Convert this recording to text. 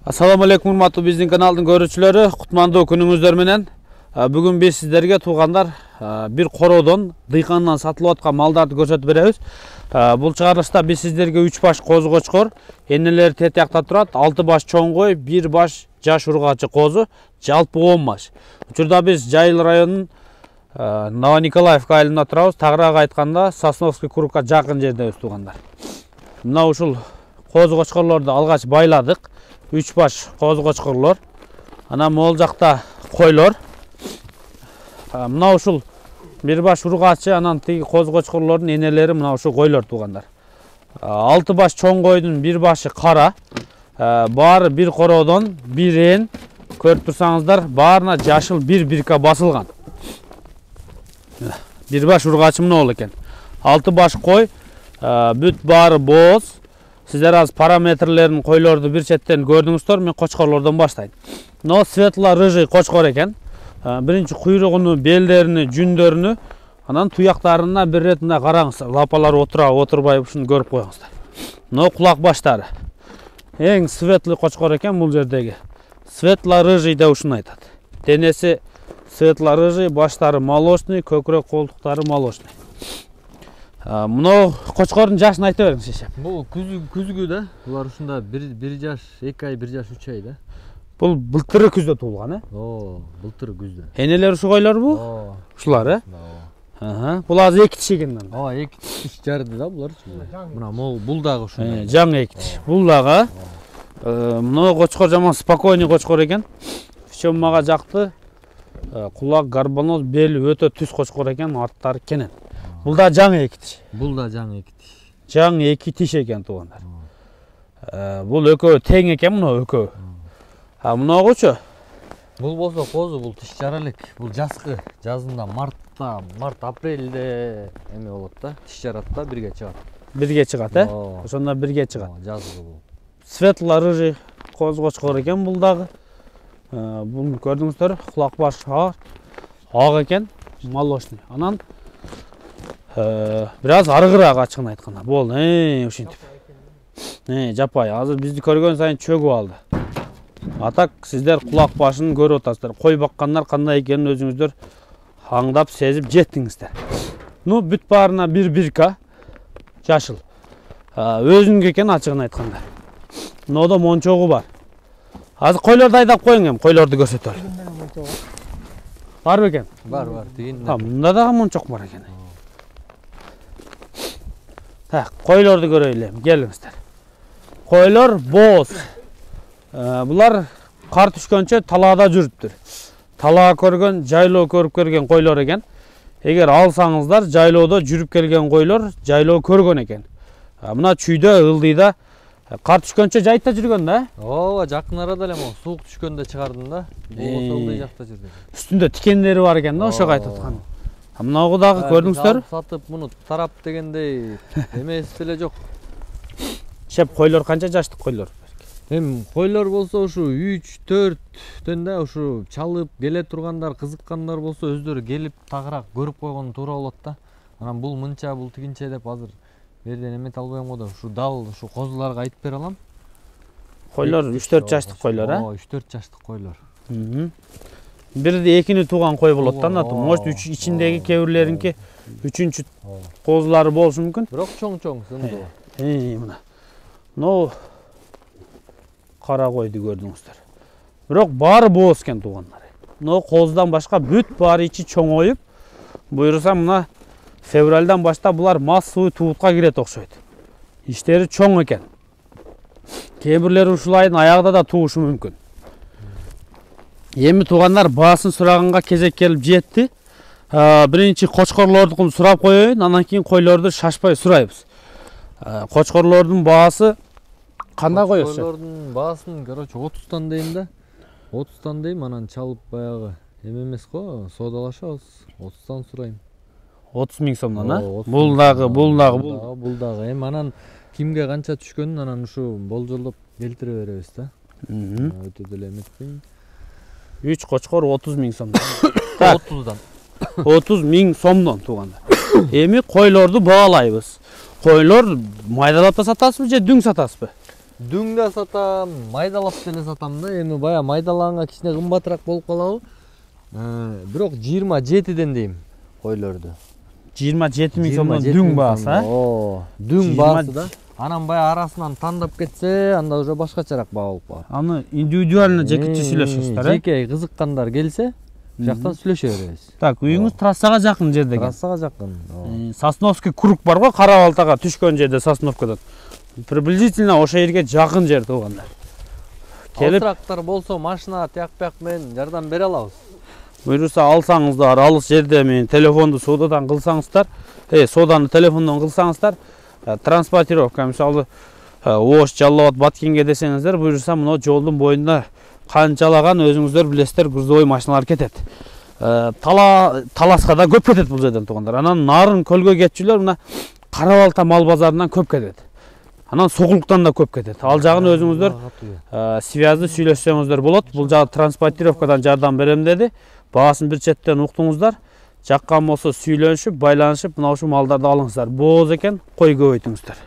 Assalamu alaikum урматтуу биздин каналдын көрүүчүлөрү, кутмандуу күнүңүздөр менен. Бүгүн биз сиздерге туугандар бир короодон, дыйкандан сатылып аткан малдарды көрсөтүп беребиз. Бул чыгарылышта биз сиздерге 3 баш козу кочкор, энелери тетиякта турат, 6 баш чоң кой, 1 баш жаш ургачы козу, жалпы 10 баш. Учурда биз Жайыл районунун Новониколаевка айылында турабыз. Тагыраак айтканда Сосновский курукка жакын жердебиз туугандар. Мына ушул козу кочкорлорду алгач байладык. 3 баш козу кочкорлор. Анан могул жакта койлор. Мына ушул 1 баш ургачы, анан тиги козу кочкорлордун энелери мына ушул койлор туугандар. 6 баш чоң койдун 1 башы кара. Баары бир короодон, бир эн. Көрүп турсаңыздар, баарына жашыл бир бирка басылган. 1 баш ургачы мына болот экен. 6 баш кой, бүт баары бооз. Сиздер аз параметрлерин койлорду бир четтен көрдүңүздөр, мен кочкорлордон баштайм. Но светло рыжий кочкор экен. Биринчи куйругуну, белдерини, жүндөрүнү, анан туяктарына бир рет мына караңыз, лапалары отурабы, отурбайбы ушуну көрүп коюңуздар. Но кулак баштары. Эң светлый кочкор экен бул жердеги. Светло рыжий деп ушуну айтат. Денеси светло рыжий, баштары молочный, көкүрөк колтуктары молочный. Мына кочкордун жашын айта бериңиз шешем. Бул күзгү да. Булар ушунда 1 жаш, 2 ай, 1 жаш, 3 ай да. Бул былтыры күздө туулган, э? Былтыры күздө. Энелер ушу койлорбу? Ушулар, э? Бул азыр 2 тиш экен. 2 тиш жарды да булар. Мына бул дагы ушундай. Жаңы 2 тиш. Бул дагы мына кочкор жаман спокойный кочкор экен. Причем мага жакты. Кулак, гарбоноз, бели өтө түз кочкор экен, арттары кенен. Бул да жаңы 2 тиш. Бул да жаңы 2 тиш. Жаңы 2 тиш экен туугандар. Бул экөө тең экен, мына экөө. Мынагучу? Бул болсо козу, бул тиш жара элек. Бул жазкы, жазында март апрелде эме болот да, тиш жарат да, бирге чыгат. Бирге чыгат, э? Ошондо бирге чыгат. Жазгы бул. Светло рыжий козу кочкор экен бул дагы. Бул көрдүңүздөр, кулак баш ак экен, молочный. Анан бир аз арыгыраак ачыгын айтканда. Бол, ушинтип. Жапай, азыр бизди көргөн сайын чөгүп алды. Атак сиздер кулак башын көрүп атасыздар. Кой баккандар кандай экенин өзүңүздөр аңдап, сезип жеттиңиздер. Ну, бүт баарына бир бирка жашыл. Өзүнүн экен ачыгын айтканда. Ноодо мончогу бар. Азыр койлорду айдап коюң эми, койлорду көрсөтөлү. Бар бекен? Бар, тигин. Мында дагы мончок бар экен. Койлорду көрөйлү, келиңиздер. Койлор бооз. Булар кар түшкөнчө талаада жүрүптүр. Талаа көргөн, жайлоо көрүп келген койлор экен. Эгер алсаңыздар, жайлоодо жүрүп келген койлор жайлоо көргөн экен. Мына чүйдө, ылдыйда кар түшкөнчө жайытта жүргөн да? Ооба, жакын арада эле могу суук түшкөндө чыгардым да. Болсо ылдый жакта жүрдүм. Үстүндө тикендери бар экен да, ошого айтып аткан. Мынагы дагы көрдүңүздөр? Сатып муну тарап дегендей эмес деле жок. Шеп койлор канча жаштык койлор? Эми койлор болсо ушу 3-4төн да ушу чалып келе тургандар, кызыккандар болсо өздөрү келип тагыраак көрүп койгону туура болот да. Анан бул мынча, бул тигинче деп азыр берден эмете албайм го да. Ушу дал ушу козуларга айтып бере алам. Койлор 3-4 жаштык койлор, а? 3-4 жаштык койлор. Бирди экини тууган кой болот да, может ичиндеги кээ-бирлеринки 3-үчү козулары болушу мүмкүн. Бирок чоң-чоң сындуу. Мына. Но кара койду көрдүңүздөр. Бирок баары бооз экен туугандар. Но козудан башка бүт баары ичи чоңоюп, буйруса мына февралдан баштап булар массовый туутка кирет окшойт. Иштери чоң экен. Кээ-бирлери ушул айдын аягында да туушу мүмкүн. Эми туугандар баасын сураганга кезек келип жетти. Биринчи кочкорлордукун сурап коеюн, анан кийин койлорду шашпай сурайбыз. Кочкорлордун баасы кандай коесуз? Койлордун баасын, короче, 30тан дейм да. 30тан дейм, анан чалып баягы эме эмес го, соодалашабыз. 30тан сурайм. 30 000 сомдон, а? Бул дагы. Бул дагы. Эми анан кимге канча түшкөнүн анан ушу болжолдоп келтире беребиз да. Өтө деле эметпейм. 3 кочкор 30 000 сомдон. 30дан. 30 000 сомдон туугандар. Эми койлорду баалайбыз. Койлор майдалап да сатасызбы же дүң сатасызбы? Дүң да сатам, майдалап деле сатам да. Эми бая майдалаганга кичине кымбатыраак болуп калабы. Бирок 27ден дейм койлорду. 27 миң сомдон дүң баасы, О, дүң баасы да. Анан бая арасынан тандап кетсе, анда уже башкачараак баа болуп калат. Аны индивидуально жекече сүйлөшөсүздөр, Жеке кызыккандар келсе, bu жактан сүйлөшө беребиз. Так, үйүңүз трассага жакын жерде экен. Трассага жакын. Сосновский круг бар го, Кара Балтага түшкөн жерде Сосновкадан. Приблизительно ошо жерге жакын жер туугандар. Алсырактар болсо машина тияк-бияк менен жардам бере алабыз. Буюрса алсаңыздар, алыс жерде мен телефонду соодадан кылсаңыздар, сооданы телефондон кылсаңыздар, транспортировка мисалы Ош, Жалал Абад, Баткенге десеңиздер, буюрса мына жолдун боюнда канчалаган өзүңүздөр билесиздер грузовой машиналар кетет. Таласка да көп кетет бул жерден туугандар. Анан нарын көлгө кетчүлөр мына Кара Балта мал базарынан көп кетет. Анан Сокулуктан да көп кетет. Ал жагын өзүңүздөр связды сүйлөшсөңүздөр болот. Бул жагы транспортировкадан жардам берем деди. Баасын бир четтен уктуңуздар. Жаккан болсо сүйлөнүшүп, байланышып, мына ушул малдарды алыңыздар. Бооз экен, кой көбөйтүңүздөр.